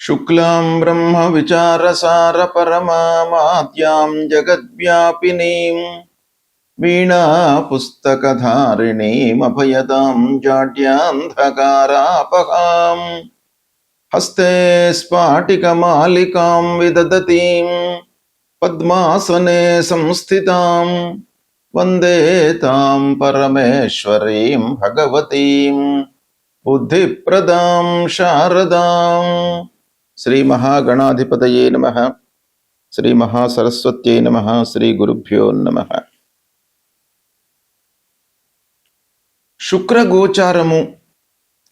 శుక్లాం బ్రహ్మ విచారసార పరమాద్యాం జగద్వ్యాపినీం వీణా పుస్తకధారిణీమభయదాం జాడ్యాంధకారాపహాం హస్తే స్ఫాటికమాలికాం విదదతీం పద్మాసనే సంస్థితాం వందే తాం పరమేశ్వరీం భగవతీం బుద్ధిప్రదాం శారదాం. శ్రీ మహాగణాధిపతయే నమః. శ్రీ మహాసరస్వత్యై నమః. శ్రీ గురుభ్యో నమః. శుక్రగోచారము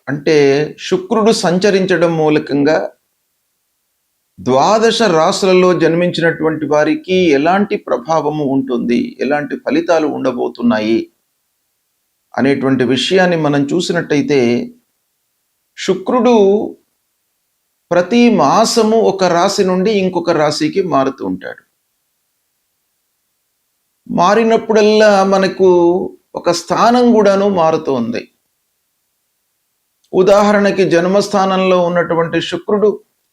అంటే శుక్రుడు సంచరించడం మూలకంగా ద్వాదశ రాశులలో జన్మించినటువంటి వారికి ఎలాంటి ప్రభావము ఉంటుంది, ఎలాంటి ఫలితాలు ఉండబోతున్నాయి అనేటువంటి విషయాన్ని మనం చూసినట్టయితే, శుక్రుడు ప్రతి మాసము ఒక రాశి నుండి ఇంకొక రాశికి మారుతూ ఉంటాడు. మారినప్పుడల్లా మనకు ఒక స్థానం కూడాను మారుతోంది. ఉదాహరణకి జన్మస్థానంలో ఉన్నటువంటి శుక్రుడు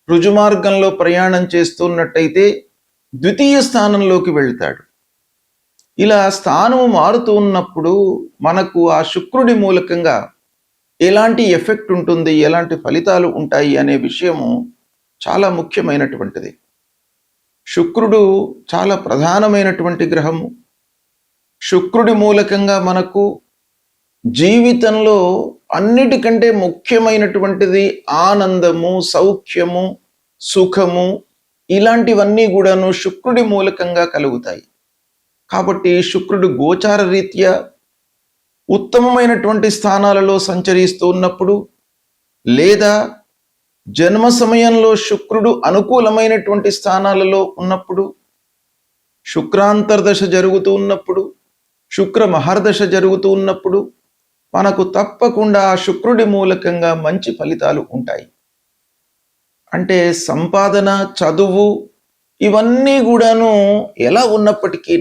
రుజుమార్గంలో ప్రయాణం చేస్తున్నట్టయితే ద్వితీయ స్థానంలోకి వెళ్తాడు. ఇలా స్థానము మారుతూ ఉన్నప్పుడు మనకు ఆ శుక్రుడి మూలకంగా ఎలాంటి ఎఫెక్ట్ ఉంటుంది, ఎలాంటి ఫలితాలు ఉంటాయి అనే విషయము చాలా ముఖ్యమైనటువంటిది. శుక్రుడు చాలా ప్రధానమైనటువంటి గ్రహము. శుక్రుడి మూలకంగా మనకు జీవితంలో అన్నిటికంటే ముఖ్యమైనటువంటిది ఆనందము, సౌఖ్యము, సుఖము, ఇలాంటివన్నీ కూడాను శుక్రుడి మూలకంగా కలుగుతాయి. కాబట్టి శుక్రుడు గోచార రీత్యా ఉత్తమమైనటువంటి స్థానాలలో సంచరిస్తూ ఉన్నప్పుడు, లేదా జన్మ సమయంలో శుక్రుడు అనుకూలమైనటువంటి స్థానాలలో ఉన్నప్పుడు, శుక్రాంతర్దశ జరుగుతూ ఉన్నప్పుడు, శుక్ర మహర్దశ జరుగుతూ ఉన్నప్పుడు మనకు తప్పకుండా ఆ శుక్రుడి మూలకంగా మంచి ఫలితాలు ఉంటాయి. అంటే సంపాదన, చదువు ఇవన్నీ కూడాను ఎలా ఉన్నప్పటికీ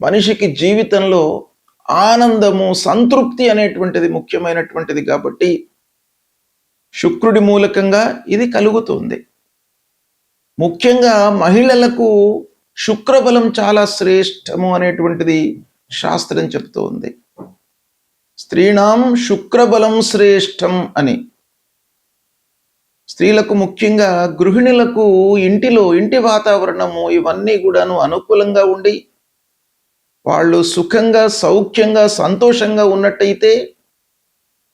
మనిషికి జీవితంలో ఆనందము, సంతృప్తి అనేటువంటిది ముఖ్యమైనటువంటిది. కాబట్టి శుక్రుడి మూలకంగా ఇది కలుగుతుంది. ముఖ్యంగా మహిళలకు శుక్రబలం చాలా శ్రేష్టము అనేటువంటిది శాస్త్రం చెప్తూ ఉంది. స్త్రీణాం శుక్రబలం శ్రేష్టం అని. స్త్రీలకు, ముఖ్యంగా గృహిణులకు ఇంటి వాతావరణము ఇవన్నీ కూడాను అనుకూలంగా ఉండి వాళ్ళు సుఖంగా, సౌఖ్యంగా, సంతోషంగా ఉన్నట్టయితే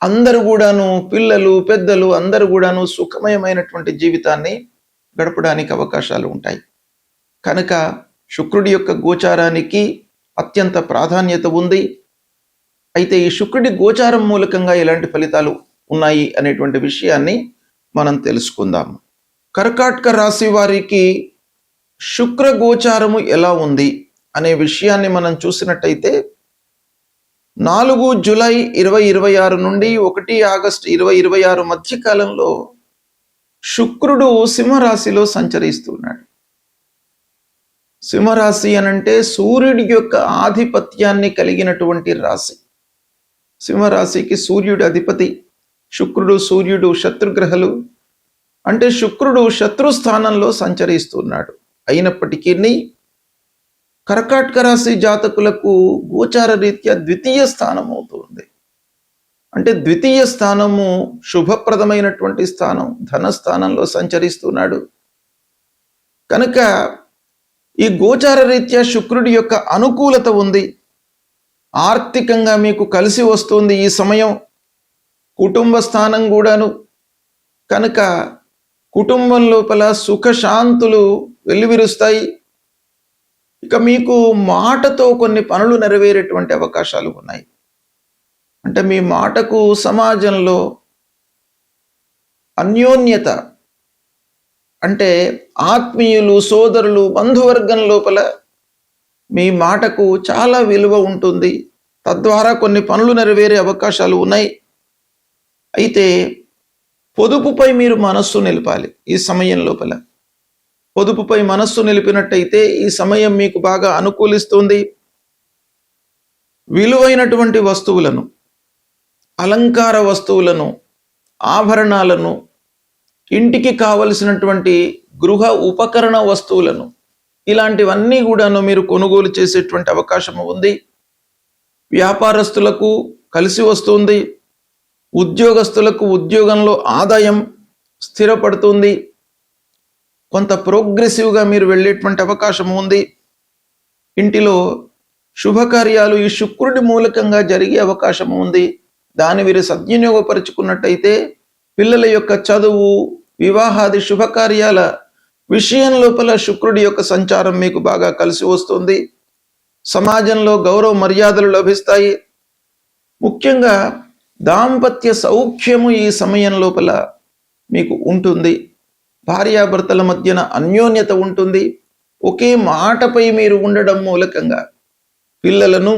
అందరూ కూడాను, పిల్లలు, పెద్దలు అందరూ కూడాను సుఖమయమైనటువంటి జీవితాన్ని గడపడానికి అవకాశాలు ఉంటాయి. కనుక శుక్రుడి యొక్క గోచారానికి అత్యంత ప్రాధాన్యత ఉంది. అయితే ఈ శుక్రుడి గోచారం మూలకంగా ఎలాంటి ఫలితాలు ఉన్నాయి అనేటువంటి విషయాన్ని మనం తెలుసుకుందాము. కర్కాటక రాశి వారికి శుక్ర గోచారము ఎలా ఉంది అనే విషయాన్ని మనం చూసినట్టయితే, 4 జూలై 2026 నుండి 1 ఆగస్టు 2026 మధ్య కాలంలో శుక్రుడు సింహరాశిలో సంచరిస్తున్నాడు. సింహరాశి అనంటే సూర్యుడి యొక్క ఆధిపత్యాన్ని కలిగినటువంటి రాశి. సింహరాశికి సూర్యుడి అధిపతి. శుక్రుడు, సూర్యుడు శత్రుగ్రహాలు. అంటే శుక్రుడు శత్రుస్థానంలో సంచరిస్తున్నాడు. అయినప్పటికీ కర్కాటక రాశి జాతకులకు గోచార రీత్యా ద్వితీయ స్థానం అవుతుంది. అంటే ద్వితీయ స్థానము శుభప్రదమైనటువంటి స్థానం, ధనస్థానంలో సంచరిస్తున్నాడు. కనుక ఈ గోచార రీత్యా శుక్రుడి యొక్క అనుకూలత ఉంది. ఆర్థికంగా మీకు కలిసి వస్తుంది ఈ సమయం. కుటుంబ స్థానం కూడాను. కనుక కుటుంబం లోపల సుఖశాంతులు వెల్లివిరుస్తాయి. ఇక మీకు మాటతో కొన్ని పనులు నెరవేరేటువంటి అవకాశాలు ఉన్నాయి. అంటే మీ మాటకు సమాజంలో అన్యోన్యత, అంటే ఆత్మీయులు, సోదరులు, బంధువర్గం లోపల మీ మాటకు చాలా విలువ ఉంటుంది. తద్వారా కొన్ని పనులు నెరవేరే అవకాశాలు ఉన్నాయి. అయితే పొదుపుపై మీరు మనస్సు నిలపాలి ఈ సమయం లోపల. పొదుపుపై మనస్సు నిలిపినట్టయితే ఈ సమయం మీకు బాగా అనుకూలిస్తుంది. విలువైనటువంటి వస్తువులను, అలంకార వస్తువులను, ఆభరణాలను ఇంటికి కావలసినటువంటి గృహ ఉపకరణ వస్తువులను ఇలాంటివన్నీ కూడాను మీరు కొనుగోలు చేసేటువంటి అవకాశం ఉంది. వ్యాపారస్తులకు కలిసి వస్తుంది. ఉద్యోగస్తులకు ఉద్యోగంలో ఆదాయం స్థిరపడుతుంది. కొంత ప్రోగ్రెసివ్గా మీరు వెళ్ళేటువంటి అవకాశం ఉంది. ఇంటిలో శుభకార్యాలు ఈ శుక్రుడి మూలకంగా జరిగే అవకాశం ఉంది. దాన్ని మీరు సద్వినియోగపరుచుకున్నట్టయితే పిల్లల యొక్క చదువు, వివాహాది శుభకార్యాల విషయం లోపల శుక్రుడి యొక్క సంచారం మీకు బాగా కలిసి వస్తుంది. సమాజంలో గౌరవ మర్యాదలు లభిస్తాయి. ముఖ్యంగా దాంపత్య సౌఖ్యము ఈ సమయం లోపల మీకు ఉంటుంది. భార్యాభర్తల మధ్యన అన్యోన్యత ఉంటుంది. ఒకే మాటపై మీరు ఉండడం మూలకంగా పిల్లలను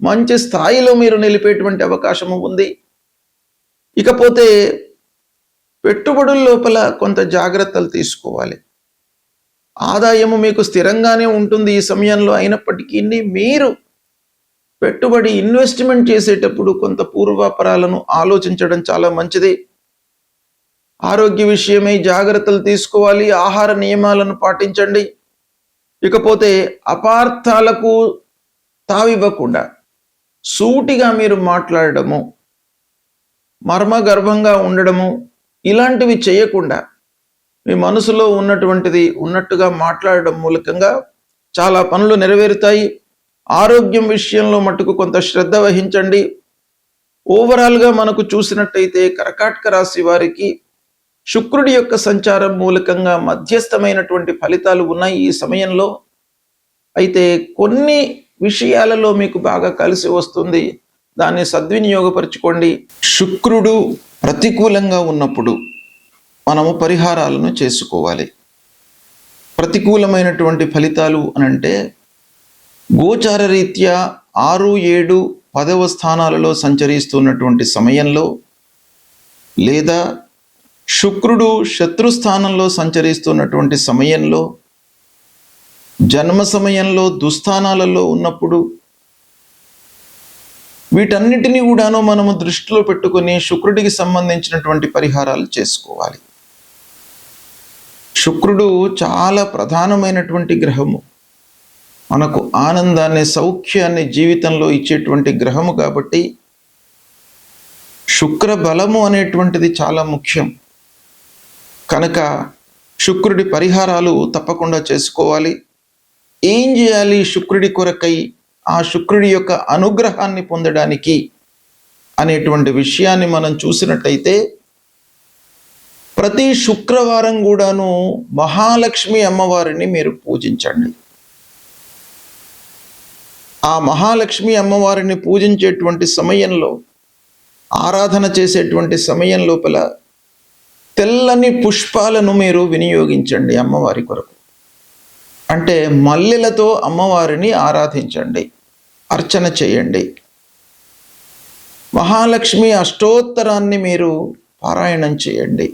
మంచి స్థాయిలో మీరు నిలిపేటువంటి అవకాశము ఉంది. ఇకపోతే పెట్టుబడుల లోపల కొంత జాగ్రత్తలు తీసుకోవాలి. ఆదాయము మీకు స్థిరంగానే ఉంటుంది ఈ సమయంలో. అయినప్పటికీ మీరు పెట్టుబడి ఇన్వెస్ట్మెంట్ చేసేటప్పుడు కొంత పూర్వాపరాలను ఆలోచించడం చాలా మంచిది. ఆరోగ్య విషయమై జాగ్రత్తలు తీసుకోవాలి. ఆహార నియమాలను పాటించండి. ఇకపోతే అపార్థాలకు తావివ్వకుండా సూటిగా మీరు మాట్లాడడము, మర్మగర్భంగా ఉండడము ఇలాంటివి చేయకుండా మీ మనసులో ఉన్నటువంటిది ఉన్నట్టుగా మాట్లాడడం మూలకంగా చాలా పనులు నెరవేరుతాయి. ఆరోగ్యం విషయంలో మట్టుకు కొంత శ్రద్ధ వహించండి. ఓవరాల్గా మనకు చూసినట్టయితే కర్కాటక రాశి వారికి శుక్రుడి యొక్క సంచారం మూలకంగా మధ్యస్థమైనటువంటి ఫలితాలు ఉన్నాయి ఈ సమయంలో. అయితే కొన్ని విషయాలలో మీకు బాగా కలిసి వస్తుంది. దాన్ని సద్వినియోగపరచుకోండి. శుక్రుడు ప్రతికూలంగా ఉన్నప్పుడు మనము పరిహారాలను చేసుకోవాలి. ప్రతికూలమైనటువంటి ఫలితాలు అనంటే గోచార రీత్యా 6, 7, 10వ స్థానాలలో సంచరిస్తున్నటువంటి సమయంలో, లేదా శుక్రుడు శత్రుస్థానంలో సంచరిస్తున్నటువంటి సమయంలో, జన్మ సమయంలో దుస్థానాలలో ఉన్నప్పుడు, వీటన్నిటినీ కూడాను మనము దృష్టిలో పెట్టుకొని శుక్రుడికి సంబంధించినటువంటి పరిహారాలు చేసుకోవాలి. శుక్రుడు చాలా ప్రధానమైనటువంటి గ్రహము. మనకు ఆనందాన్ని, సౌఖ్యాన్ని జీవితంలో ఇచ్చేటువంటి గ్రహము కాబట్టి శుక్ర బలము అనేటువంటిది చాలా ముఖ్యం. కనుక శుక్రుడి పరిహారాలు తప్పకుండా చేసుకోవాలి. ఏం చేయాలి శుక్రుడి కొరకై, ఆ శుక్రుడి యొక్క అనుగ్రహాన్ని పొందడానికి అనేటువంటి విషయాన్ని మనం చూసినట్టయితే, ప్రతి శుక్రవారం కూడాను మహాలక్ష్మి అమ్మవారిని మీరు పూజించండి. ఆ మహాలక్ష్మి అమ్మవారిని పూజించేటువంటి సమయంలో, ఆరాధన చేసేటువంటి సమయం లోపల తెల్లని పుష్పాలను మీరు వినియోగించండి అమ్మవారి కొరకు. అంటే మల్లెలతో అమ్మవారిని ఆరాధించండి, అర్చన చేయండి. మహాలక్ష్మి అష్టోత్తరాన్ని మీరు పారాయణం చేయండి.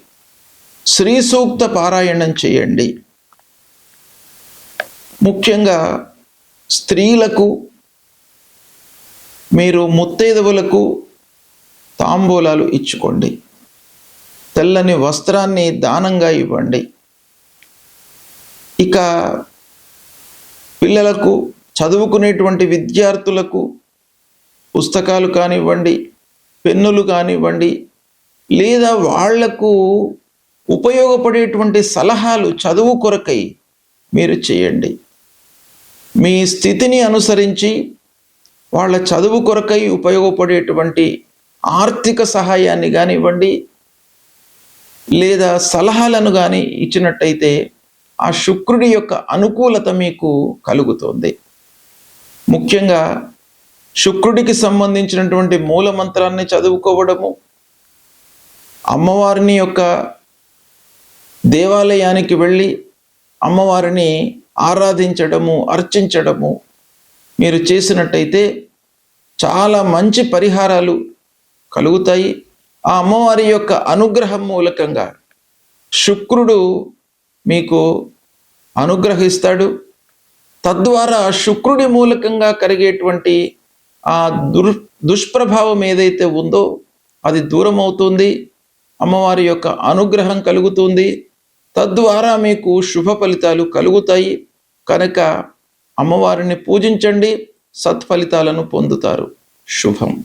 శ్రీ సూక్త పారాయణం చేయండి. ముఖ్యంగా స్త్రీలకు, మీరు ముత్తైదువులకు తాంబూలాలు ఇచ్చుకోండి. తెల్లని వస్త్రాన్ని దానంగా ఇవ్వండి. ఇక పిల్లలకు, చదువుకునేటువంటి విద్యార్థులకు పుస్తకాలు కానివ్వండి, పెన్నులు కానివ్వండి, లేదా వాళ్లకు ఉపయోగపడేటువంటి సలహాలు చదువు కొరకై మీరు చేయండి. మీ స్థితిని అనుసరించి వాళ్ళ చదువు కొరకై ఉపయోగపడేటువంటి ఆర్థిక సహాయాన్ని కానివ్వండి, లేదా సలహాలను కానీ ఇచ్చినట్టయితే ఆ శుక్రుడి యొక్క అనుకూలత మీకు కలుగుతుంది. ముఖ్యంగా శుక్రుడికి సంబంధించినటువంటి మూల మంత్రాన్ని చదువుకోవడము, అమ్మవారిని యొక్క దేవాలయానికి వెళ్ళి అమ్మవారిని ఆరాధించడము, అర్చించడము మీరు చేసినట్టయితే చాలా మంచి పరిహారాలు కలుగుతాయి. ఆ అమ్మవారి యొక్క అనుగ్రహం మూలకంగా శుక్రుడు మీకు అనుగ్రహిస్తాడు. తద్వారా శుక్రుడి మూలకంగా కలిగేటువంటి ఆ దుష్ప్రభావం ఏదైతే ఉందో అది దూరం అవుతుంది. అమ్మవారి యొక్క అనుగ్రహం కలుగుతుంది. తద్వారా మీకు శుభ ఫలితాలు కలుగుతాయి. కనుక అమ్మవారిని పూజించండి, సత్ఫలితాలను పొందుతారు. శుభం.